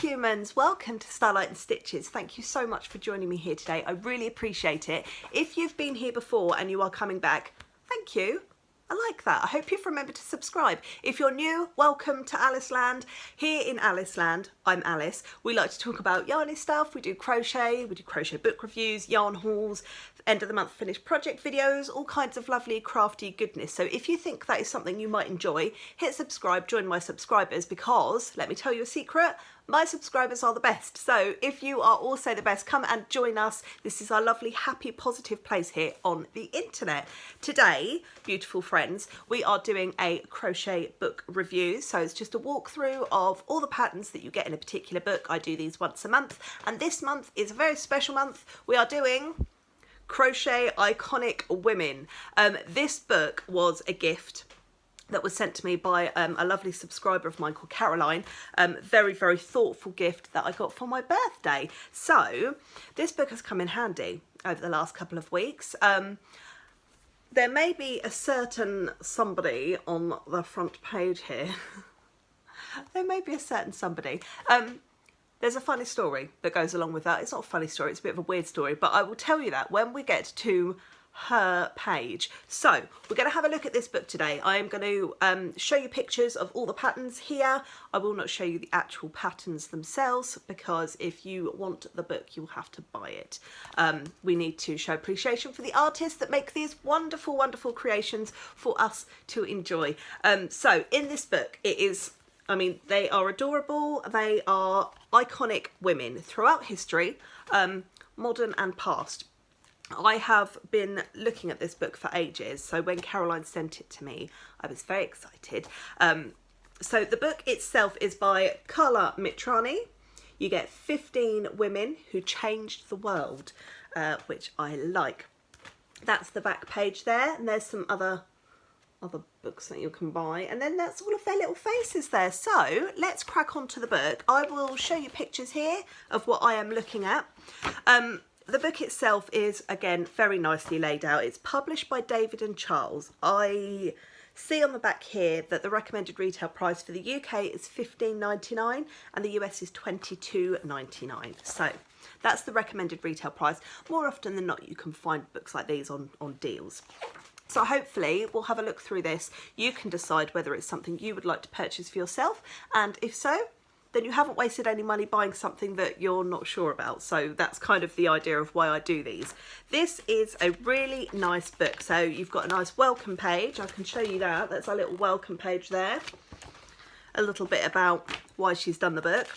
humans, welcome to Starlight and Stitches. Thank you so much for joining me here today. I really appreciate it. If you've been here before and you are coming back, thank you. I like that. I hope you've remembered to subscribe. If you're new, welcome to Alice Land. Here in Alice Land, I'm Alice. We like to talk about yarny stuff. We do crochet book reviews, yarn hauls, end of the month finished project videos, all kinds of lovely crafty goodness. So if you think that is something you might enjoy, hit subscribe, join my subscribers, because let me tell you a secret, my subscribers are the best. So if you are also the best, come and join us. This is our lovely, happy, positive place here on the internet. Today, beautiful friends, we are doing a crochet book review. So it's just a walkthrough of all the patterns that you get in a particular book. I do these once a month, and this month is a very special month. We are doing Crochet Iconic Women. This book was a gift that was sent to me by a lovely subscriber of mine called Caroline. Very, very thoughtful gift that I got for my birthday. So this book has come in handy over the last couple of weeks. There may be a certain somebody on the front page here. There may be a certain somebody. There's a funny story that goes along with that. It's not a funny story, it's a bit of a weird story, but I will tell you that when we get to her page. So we're going to have a look at this book today. I am going to show you pictures of all the patterns here. I will not show you the actual patterns themselves, because if you want the book you'll have to buy it. We need to show appreciation for the artists that make these wonderful, wonderful creations for us to enjoy. So in this book, it is, I mean, they are adorable. They are iconic women throughout history, modern and past. I have been looking at this book for ages, so when Caroline sent it to me, I was very excited. So the book itself is by Carla Mitrani. You get 15 women who changed the world, which I like. That's the back page there, and there's some other books that you can buy, and then that's all of their little faces there. So let's crack on to the book. I will show you pictures here of what I am looking at. The book itself is, again, very nicely laid out. It's published by David and Charles. I see on the back here that the recommended retail price for the UK is $15.99 and the US is $22.99. So that's the recommended retail price. More often than not, you can find books like these on deals. So hopefully we'll have a look through this. You can decide whether it's something you would like to purchase for yourself, and if so, then you haven't wasted any money buying something that you're not sure about. So that's kind of the idea of why I do these. This is a really nice book. So you've got a nice welcome page. I can show you that. That's our little welcome page there. A little bit about why she's done the book.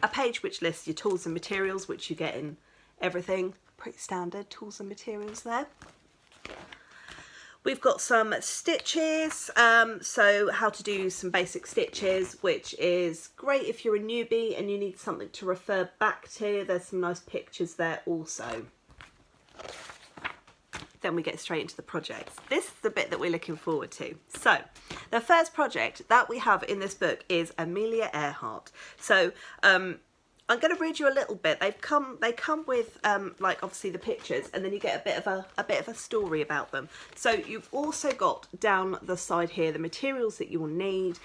A page which lists your tools and materials, which you get in everything. Pretty standard tools and materials there. We've got some stitches, so how to do some basic stitches, which is great if you're a newbie and you need something to refer back to. There's some nice pictures there also. Then we get straight into the projects. This is the bit that we're looking forward to. So the first project that we have in this book is Amelia Earhart. So I'm going to read you a little bit. They come with like obviously the pictures, and then you get a bit of a story about them. So you've also got down the side here the materials that you will need,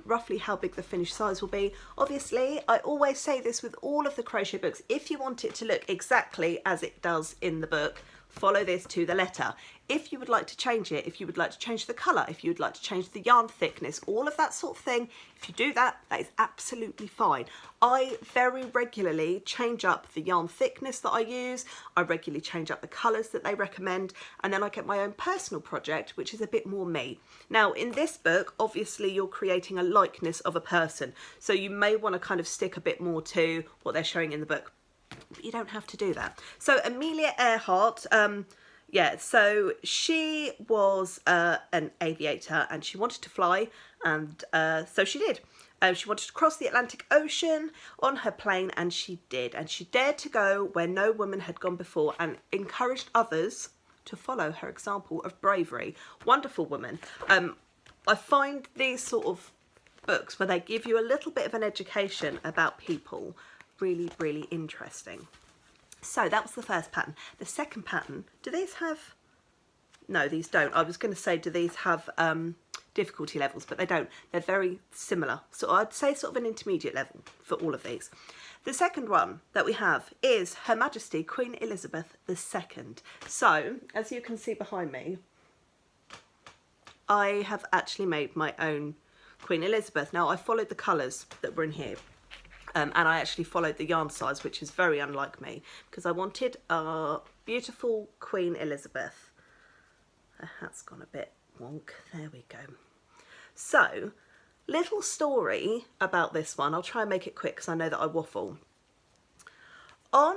roughly how big the finished size will be. Obviously, I always say this with all of the crochet books: if you want it to look exactly as it does in the book, follow this to the letter. If you would like to change it, if you would like to change the colour, if you would like to change the yarn thickness, all of that sort of thing, if you do that, that is absolutely fine. I very regularly change up the yarn thickness that I use. I regularly change up the colours that they recommend, and then I get my own personal project, which is a bit more me. Now, in this book, obviously you're creating a likeness of a person, so you may want to kind of stick a bit more to what they're showing in the book. But you don't have to do that. So Amelia Earhart, yeah, so she was an aviator and she wanted to fly, and so she did. She wanted to cross the Atlantic Ocean on her plane, and she did. And she dared to go where no woman had gone before and encouraged others to follow her example of bravery. Wonderful woman. I find these sort of books where they give you a little bit of an education about people really, really interesting. So that was the first pattern. The second pattern, do these have, no, these don't. I was going to say, do these have difficulty levels, but they don't. They're very similar. So I'd say sort of an intermediate level for all of these. The second one that we have is Her Majesty Queen Elizabeth II. So, as you can see behind me, I have actually made my own Queen Elizabeth. Now, I followed the colours that were in here. And I actually followed the yarn size, which is very unlike me, because I wanted a beautiful Queen Elizabeth. Her hat's gone a bit wonk. There we go. So, little story about this one. I'll try and make it quick because I know that I waffle. On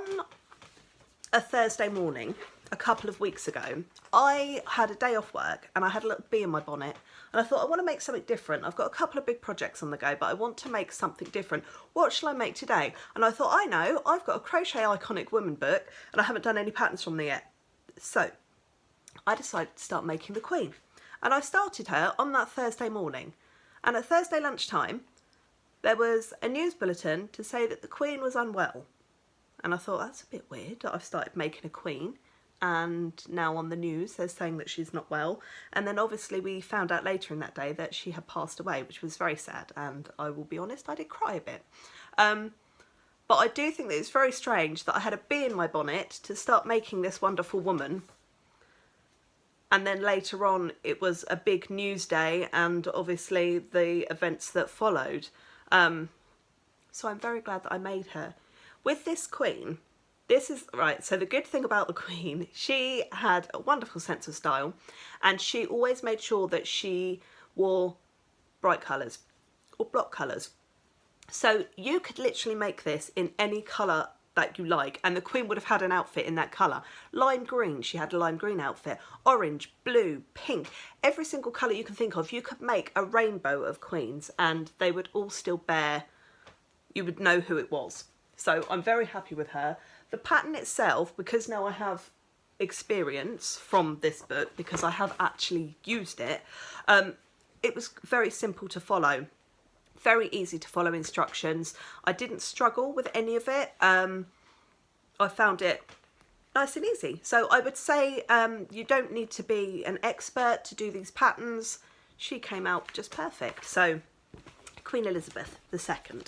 a Thursday morning, a couple of weeks ago, I had a day off work and I had a little bee in my bonnet, and I thought, I want to make something different. I've got a couple of big projects on the go, but I want to make something different. What shall I make today? And I thought, I know, I've got a Crochet Iconic Women book and I haven't done any patterns from there yet. So I decided to start making the Queen, and I started her on that Thursday morning. And at Thursday lunchtime, there was a news bulletin to say that the Queen was unwell. And I thought, that's a bit weird that I've started making a Queen, and now on the news they're saying that she's not well. And then obviously we found out later in that day that she had passed away, which was very sad, and I will be honest, I did cry a bit. But I do think that it's very strange that I had a bee in my bonnet to start making this wonderful woman, and then later on it was a big news day and obviously the events that followed. So I'm very glad that I made her. With this Queen, this is, right, so the good thing about the Queen, she had a wonderful sense of style, and she always made sure that she wore bright colours or block colours. So you could literally make this in any colour that you like, and the Queen would have had an outfit in that colour. Lime green, she had a lime green outfit. Orange, blue, pink, every single colour you can think of. You could make a rainbow of Queens and they would all still bear, you would know who it was. So I'm very happy with her. The pattern itself, because now I have experience from this book, because I have actually used it, it was very simple to follow. Very easy to follow instructions. I didn't struggle with any of it. I found it nice and easy. So I would say you don't need to be an expert to do these patterns. She came out just perfect. So Queen Elizabeth II,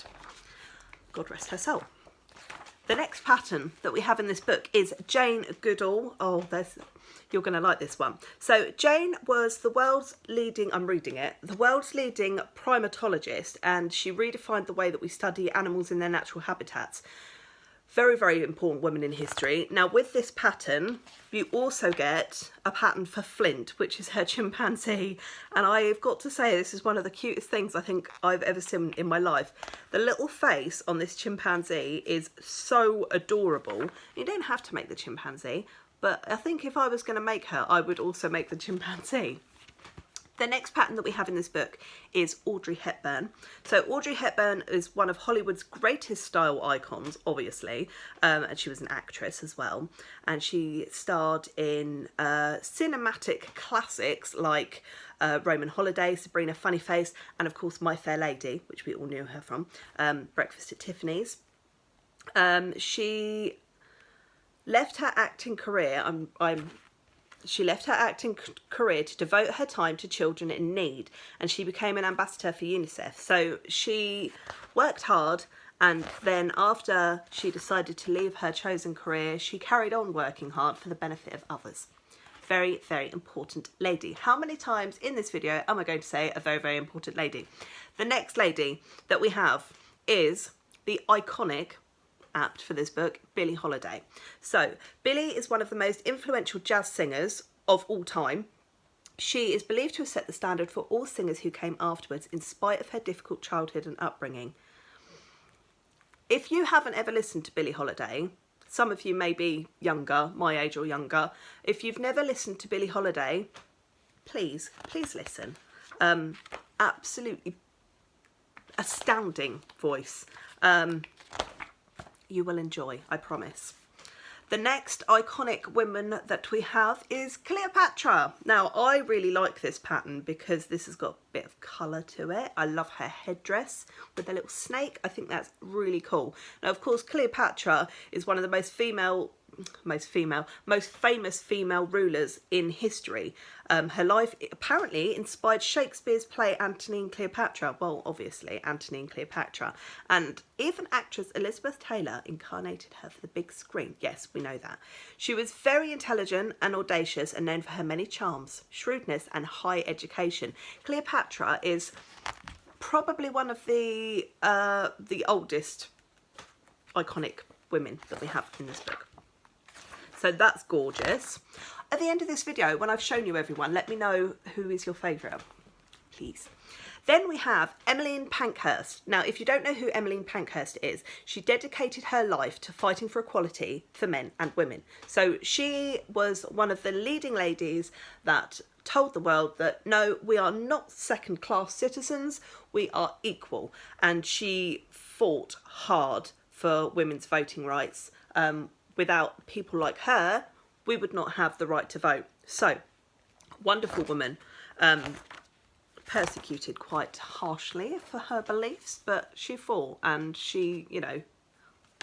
God rest her soul. The next pattern that we have in this book is Jane Goodall. Oh, you're going to like this one. So Jane was the world's leading, I'm reading it, the world's leading primatologist, and she redefined the way that we study animals in their natural habitats. Very, very important woman in history. Now with this pattern, you also get a pattern for Flint, which is her chimpanzee. And I've got to say, this is one of the cutest things I think I've ever seen in my life. The little face on this chimpanzee is so adorable. You don't have to make the chimpanzee, but I think if I was going to make her, I would also make the chimpanzee. The next pattern that we have in this book is Audrey Hepburn. So Audrey Hepburn is one of Hollywood's greatest style icons, obviously, and she was an actress as well. And she starred in cinematic classics like Roman Holiday, Sabrina Funny Face, and of course My Fair Lady, which we all knew her from, Breakfast at Tiffany's. She left her acting career, she left her acting career to devote her time to children in need, and she became an ambassador for UNICEF. So she worked hard, and then after she decided to leave her chosen career, she carried on working hard for the benefit of others. Very, very important lady. How many times in this video am I going to say a very, very important lady? The next lady that we have is the iconic, apt for this book, Billie Holiday. So Billie is one of the most influential jazz singers of all time. She is believed to have set the standard for all singers who came afterwards, in spite of her difficult childhood and upbringing. If you haven't ever listened to Billie Holiday, some of you may be younger, my age or younger. If you've never listened to Billie Holiday, please listen. Absolutely astounding voice. You will enjoy, I promise. The next iconic woman that we have is Cleopatra. Now, I really like this pattern because this has got a bit of colour to it. I love her headdress with a little snake. I think that's really cool. Now, of course, Cleopatra is one of the most female most famous female rulers in history. Her life apparently inspired Shakespeare's play Antony and Cleopatra. Well, obviously Antony and Cleopatra, and even actress Elizabeth Taylor incarnated her for the big screen. Yes, we know that. She was very intelligent and audacious and known for her many charms, shrewdness and high education. Cleopatra is probably one of the oldest iconic women that we have in this book. So that's gorgeous. At the end of this video, when I've shown you everyone, let me know who is your favourite, please. Then we have Emmeline Pankhurst. Now, if you don't know who Emmeline Pankhurst is, she dedicated her life to fighting for equality for men and women. So she was one of the leading ladies that told the world that no, we are not second-class citizens, we are equal. And she fought hard for women's voting rights. Without people like her, we would not have the right to vote. So, wonderful woman, persecuted quite harshly for her beliefs, but she fought, and she, you know,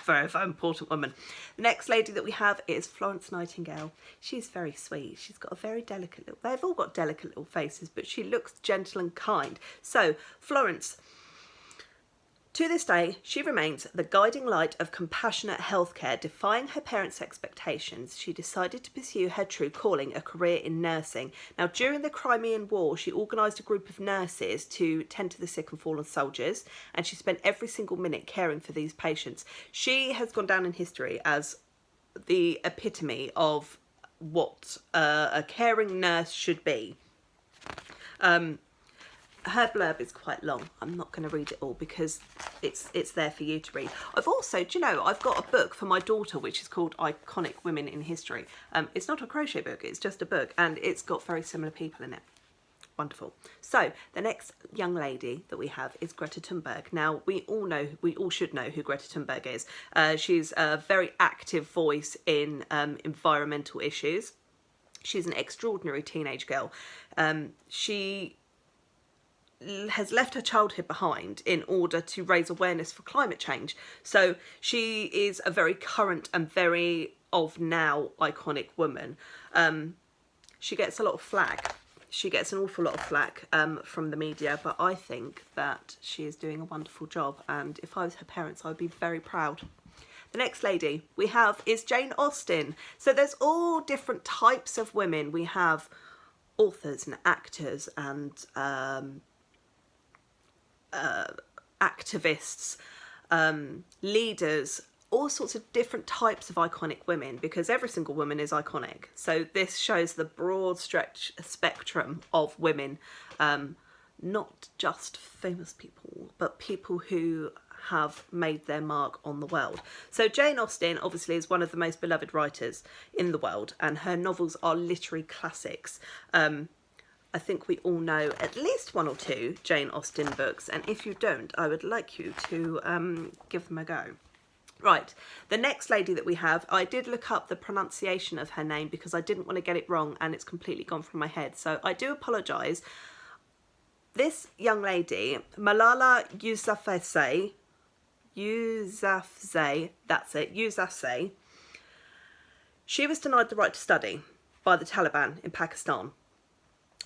very, very important woman. The next lady that we have is Florence Nightingale. She's very sweet. She's got a very delicate little, they've all got delicate little faces, but she looks gentle and kind. So, Florence, to this day, she remains the guiding light of compassionate healthcare. Defying her parents' expectations, she decided to pursue her true calling, a career in nursing. Now, during the Crimean War, she organised a group of nurses to tend to the sick and fallen soldiers, and she spent every single minute caring for these patients. She has gone down in history as the epitome of what a caring nurse should be. Her blurb is quite long. I'm not going to read it all because it's there for you to read. I've also, do you know, I've got a book for my daughter which is called Iconic Women in History. It's not a crochet book, it's just a book, and it's got very similar people in it. Wonderful. So the next young lady that we have is Greta Thunberg. Now, we all should know who Greta Thunberg is. She's a very active voice in environmental issues. She's an extraordinary teenage girl. She has left her childhood behind in order to raise awareness for climate change. So she is a very current and very of now iconic woman. She gets a lot of flack. She gets an awful lot of flack from the media, but I think that she is doing a wonderful job, and if I was her parents, I would be very proud. The next lady we have is Jane Austen. So there's all different types of women. We have authors and actors and activists, leaders, all sorts of different types of iconic women, because every single woman is iconic. So this shows the broad spectrum of women, not just famous people, but people who have made their mark on the world. So Jane Austen obviously is one of the most beloved writers in the world, and her novels are literary classics. I think we all know at least one or two Jane Austen books, and if you don't, I would like you to give them a go. Right, the next lady that we have, I did look up the pronunciation of her name because I didn't want to get it wrong, and it's completely gone from my head, so I do apologise. This young lady, Malala Yousafzai, that's it, Yousafzai, she was denied the right to study by the Taliban in Pakistan.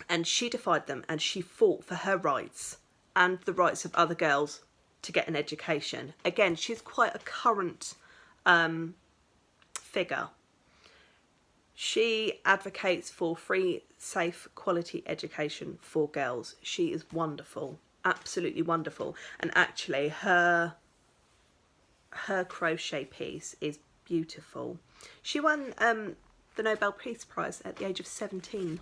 And she defied them, and she fought for her rights and the rights of other girls to get an education. Again, she's quite a current figure. She advocates for free, safe, quality education for girls. She is wonderful, absolutely wonderful. And actually, her crochet piece is beautiful. She won the Nobel Peace Prize at the age of 17.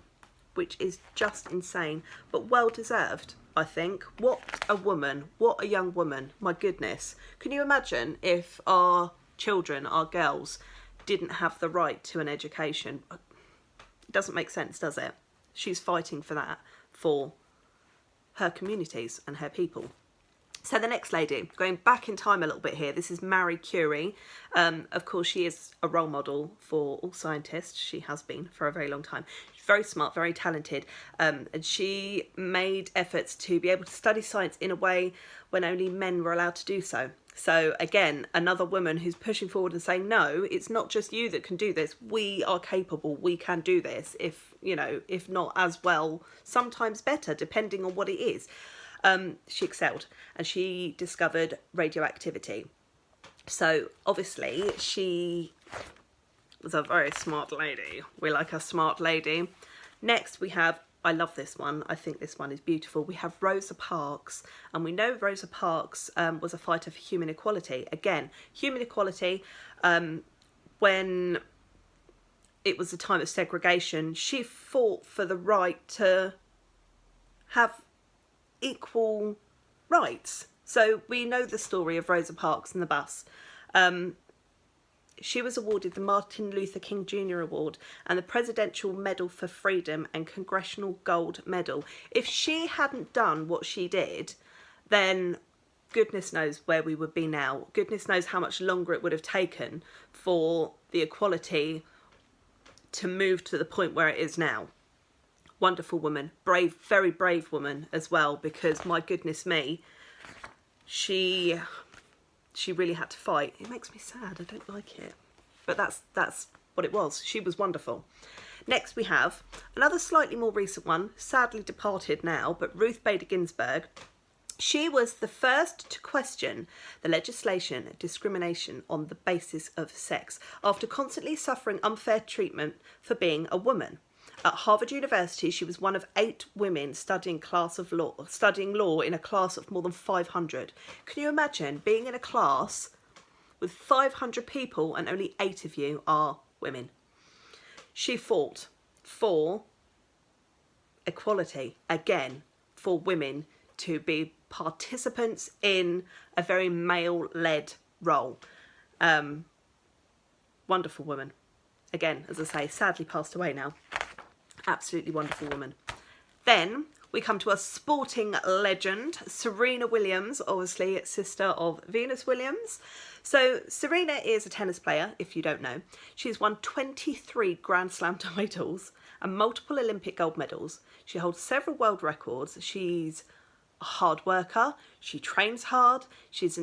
Which is just insane, but well deserved, I think. What a woman, what a young woman, my goodness. Can you imagine if our children, our girls, didn't have the right to an education? It doesn't make sense, does it? She's fighting for that, for her communities and her people. So the next lady, going back in time a little bit here, this is Marie Curie. Of course, she is a role model for all scientists. She has been for a very long time. She's very smart, very talented, and she made efforts to be able to study science in a way when only men were allowed to do so. So again, another woman who's pushing forward and saying, no, it's not just you that can do this. We are capable. We can do this. If, you know, if not as well, sometimes better, depending on what it is. She excelled and she discovered radioactivity. So obviously she was a very smart lady. We like a smart lady. Next we have, I love this one. I think this one is beautiful. We have Rosa Parks, and we know Rosa Parks was a fighter for human equality. Again, human equality, when it was a time of segregation, she fought for the right to have equal rights. So we know the story of Rosa Parks and the bus. She was awarded the Martin Luther King Jr. Award and the Presidential Medal for Freedom and Congressional Gold Medal. If she hadn't done what she did, then goodness knows where we would be now. Goodness knows how much longer it would have taken for the equality to move to the point where it is now. Wonderful woman, brave, very brave woman as well, because my goodness me, she really had to fight. It makes me sad. I don't like it. But that's what it was. She was wonderful. Next we have another slightly more recent one, sadly departed now, but Ruth Bader Ginsburg. She was the first to question the legislation of discrimination on the basis of sex after constantly suffering unfair treatment for being a woman. At Harvard University, she was one of 8 women studying law in a class of more than 500. Can you imagine being in a class with 500 people and only 8 of you are women? She fought for equality, again, for women to be participants in a very male-led role. Wonderful woman. Again, as I say, sadly passed away now. Absolutely wonderful woman. Then we come to a sporting legend, Serena Williams, obviously sister of Venus Williams. So Serena is a tennis player, if you don't know. She's won 23 Grand Slam titles and multiple Olympic gold medals. She holds several world records. She's a hard worker. She trains hard. She's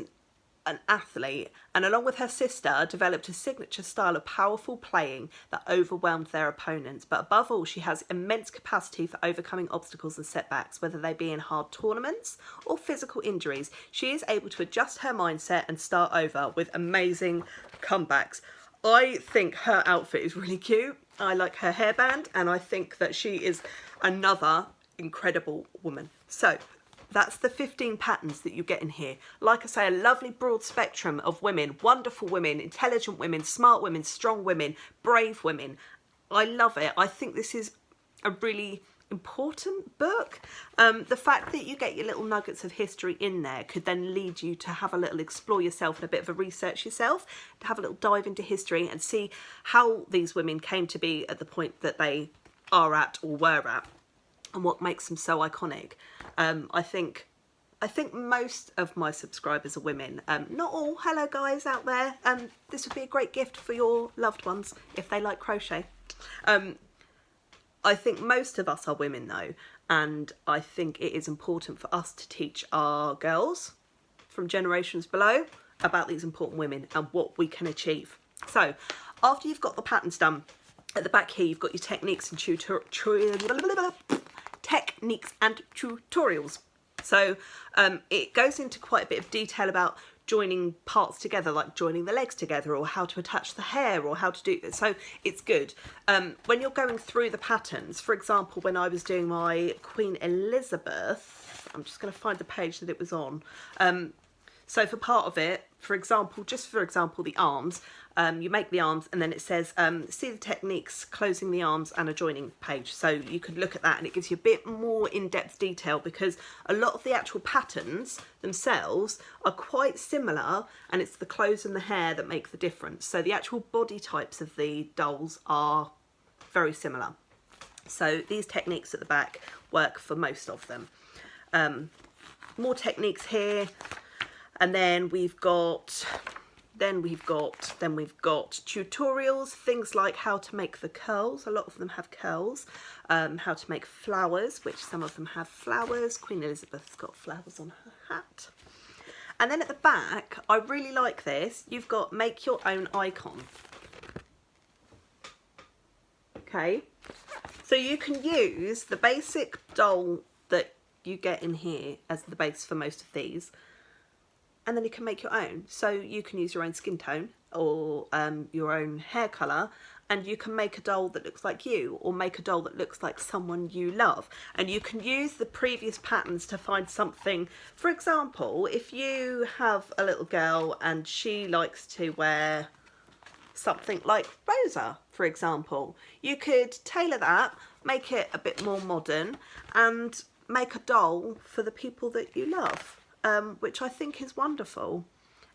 an athlete, and along with her sister developed a signature style of powerful playing that overwhelmed their opponents. But above all, she has immense capacity for overcoming obstacles and setbacks, whether they be in hard tournaments or physical injuries. She is able to adjust her mindset and start over with amazing comebacks. I think her outfit is really cute. I like her hairband, and I think that she is another incredible woman. So that's the 15 patterns that you get in here. Like I say, a lovely broad spectrum of women, wonderful women, intelligent women, smart women, strong women, brave women. I love it. I think this is a really important book. The fact that you get your little nuggets of history in there could then lead you to have a little explore yourself and a bit of a research yourself, to have a little dive into history and see how these women came to be at the point that they are at or were at, and what makes them so iconic. I think most of my subscribers are women. Not all. Hello guys out there. This would be a great gift for your loved ones if they like crochet. I think most of us are women though, and I think it is important for us to teach our girls from generations below about these important women and what we can achieve. So after you've got the patterns done, at the back here you've got your techniques and tutorials. So it goes into quite a bit of detail about joining parts together, like joining the legs together, or how to attach the hair, or how to do it. So it's good. When you're going through the patterns, for example, when I was doing my Queen Elizabeth, I'm just going to find the page that it was on. So for part of it, for example, the arms, you make the arms and then it says, see the techniques, closing the arms and a joining page. So you could look at that and it gives you a bit more in-depth detail, because a lot of the actual patterns themselves are quite similar, and it's the clothes and the hair that make the difference. So the actual body types of the dolls are very similar. So these techniques at the back work for most of them. More techniques here. And then we've got tutorials, things like how to make the curls. A lot of them have curls. How to make flowers, which some of them have flowers. Queen Elizabeth's got flowers on her hat. And then at the back, I really like this. You've got make your own icon. Okay, so you can use the basic doll that you get in here as the base for most of these, and then you can make your own. So you can use your own skin tone or your own hair colour, and you can make a doll that looks like you, or make a doll that looks like someone you love. And you can use the previous patterns to find something. For example, if you have a little girl and she likes to wear something like Rosa, for example, you could tailor that, make it a bit more modern, and make a doll for the people that you love, which I think is wonderful.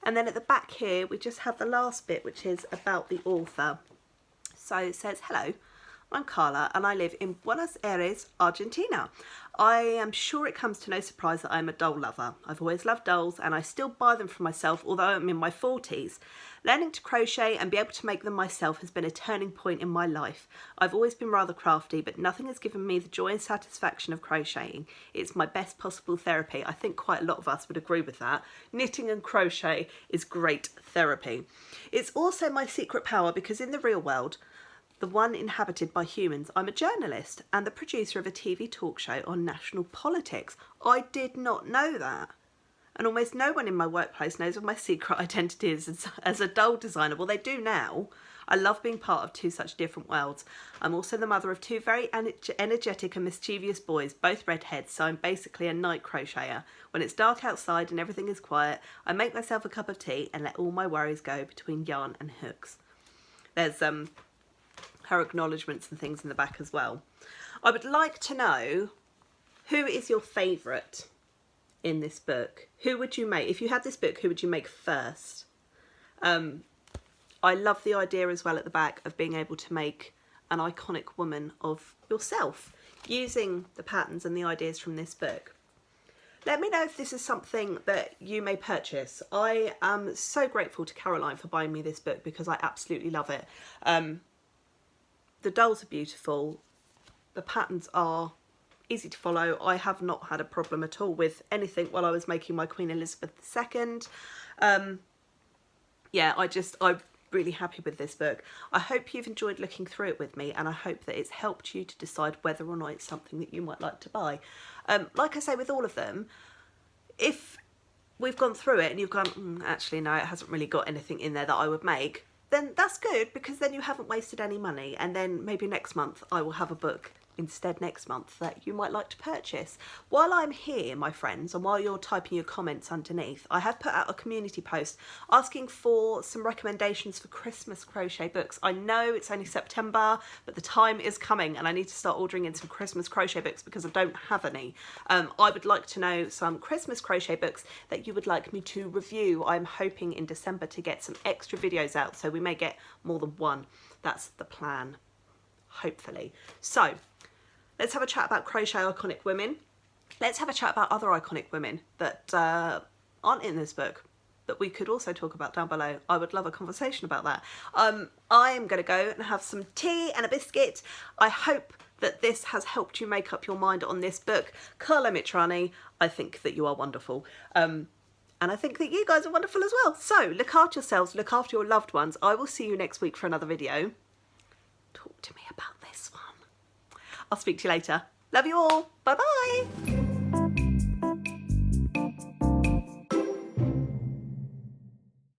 And then at the back here we just have the last bit, which is about the author. So it says, hello, I'm Carla and I live in Buenos Aires, Argentina. I am sure it comes to no surprise that I'm a doll lover. I've always loved dolls and I still buy them for myself, although I'm in my 40s. Learning to crochet and be able to make them myself has been a turning point in my life. I've always been rather crafty, but nothing has given me the joy and satisfaction of crocheting. It's my best possible therapy. I think quite a lot of us would agree with that. Knitting and crochet is great therapy. It's also my secret power because in the real world, the one inhabited by humans, I'm a journalist and the producer of a TV talk show on national politics. I did not know that. And almost no one in my workplace knows of my secret identity as a doll designer. Well, they do now. I love being part of two such different worlds. I'm also the mother of two very energetic and mischievous boys, both redheads, so I'm basically a night crocheter. When it's dark outside and everything is quiet, I make myself a cup of tea and let all my worries go between yarn and hooks. There's her acknowledgements and things in the back as well. I would like to know, who is your favourite in this book? Who would you make? If you had this book, who would you make first? I love the idea as well at the back of being able to make an iconic woman of yourself using the patterns and the ideas from this book. Let me know if this is something that you may purchase. I am so grateful to Caroline for buying me this book because I absolutely love it. The dolls are beautiful. The patterns are easy to follow. I have not had a problem at all with anything while I was making my Queen Elizabeth II. Yeah, I'm really happy with this book. I hope you've enjoyed looking through it with me, and I hope that it's helped you to decide whether or not it's something that you might like to buy. Like I say with all of them, if we've gone through it and you've gone, actually no, it hasn't really got anything in there that I would make, then that's good, because then you haven't wasted any money, and then maybe next month I will have a book instead next month that you might like to purchase. While I'm here, my friends, and while you're typing your comments underneath, I have put out a community post asking for some recommendations for Christmas crochet books. I know it's only September, but the time is coming and I need to start ordering in some Christmas crochet books because I don't have any. I would like to know some Christmas crochet books that you would like me to review. I'm hoping in December to get some extra videos out, so we may get more than one. That's the plan, hopefully. So let's have a chat about crochet iconic women. Let's have a chat about other iconic women that aren't in this book that we could also talk about down below. I would love a conversation about that. I am going to go and have some tea and a biscuit. I hope that this has helped you make up your mind on this book. Carla Mitrani, I think that you are wonderful. And I think that you guys are wonderful as well. So look after yourselves, look after your loved ones. I will see you next week for another video. Talk to me about this one. I'll speak to you later. Love you all. Bye bye.